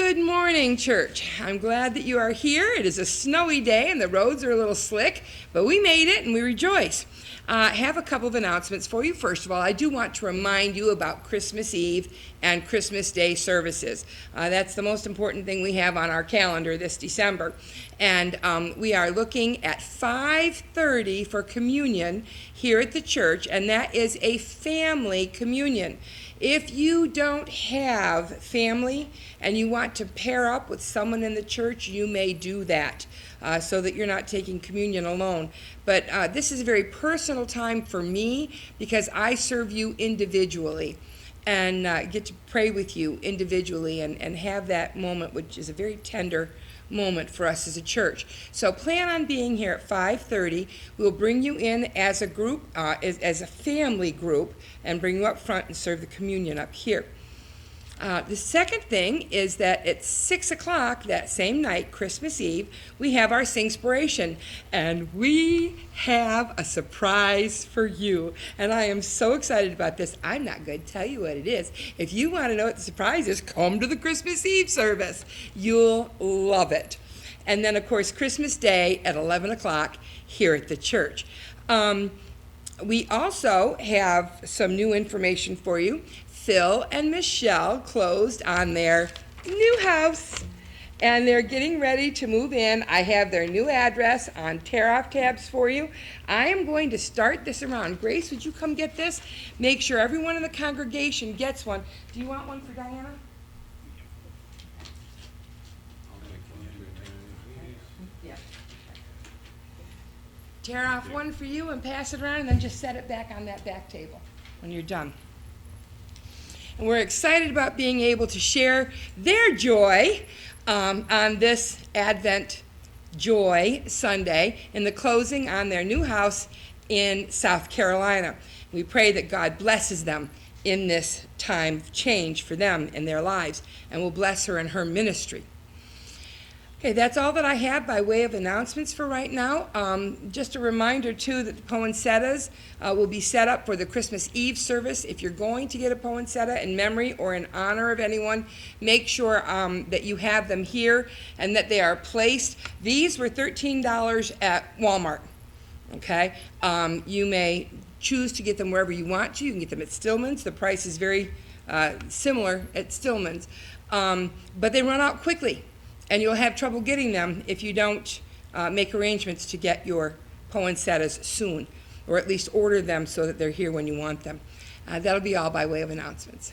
Good morning, church. I'm glad that you are here. It is a snowy day and the roads are a little slick, but we made it and we rejoice. I have a couple of announcements for you. First of all, I do want to remind you about Christmas Eve and Christmas Day services. That's the most important thing we have on our calendar this December. And we are looking at 5:30 for communion here at the church, and that is a family communion. If you don't have family and you want to pair up with someone in the church, you may do that so that you're not taking communion alone. But this is a very personal time for me because I serve you individually and get to pray with you individually and have that moment, which is a very tender moment for us as a church. So plan on being here at 5:30. We'll bring you in as a group, as a family group, and bring you up front and serve the communion up here. The second thing is that at 6 o'clock that same night, Christmas Eve, we have our Singspiration, and we have a surprise for you. And I am so excited about this. I'm not going to tell you what it is. If you want to know what the surprise is, come to the Christmas Eve service. You'll love it. And then, of course, Christmas Day at 11 o'clock here at the church. We also have some new information for you. Phil and Michelle closed on their new house, and they're getting ready to move in. I have their new address on tear-off tabs for you. I am going to start this around. Grace, would you come get this? Make sure everyone in the congregation gets one. Do you want one for Diana? Yeah. Tear off one for you and pass it around, and then just set it back on that back table when you're done. And we're excited about being able to share their joy on this Advent Joy Sunday in the closing on their new house in South Carolina. We pray that God blesses them in this time of change for them in their lives, and will bless her in her ministry. Okay, that's all that I have by way of announcements for right now. Just a reminder, too, that the poinsettias will be set up for the Christmas Eve service. If you're going to get a poinsettia in memory or in honor of anyone, make sure that you have them here and that they are placed. These were $13 at Walmart, okay? You may choose to get them wherever you want to. You can get them at Stillman's. The price is very similar at Stillman's, but they run out quickly. And you'll have trouble getting them if you don't make arrangements to get your poinsettias soon, or at least order them so that they're here when you want them. That'll be all by way of announcements.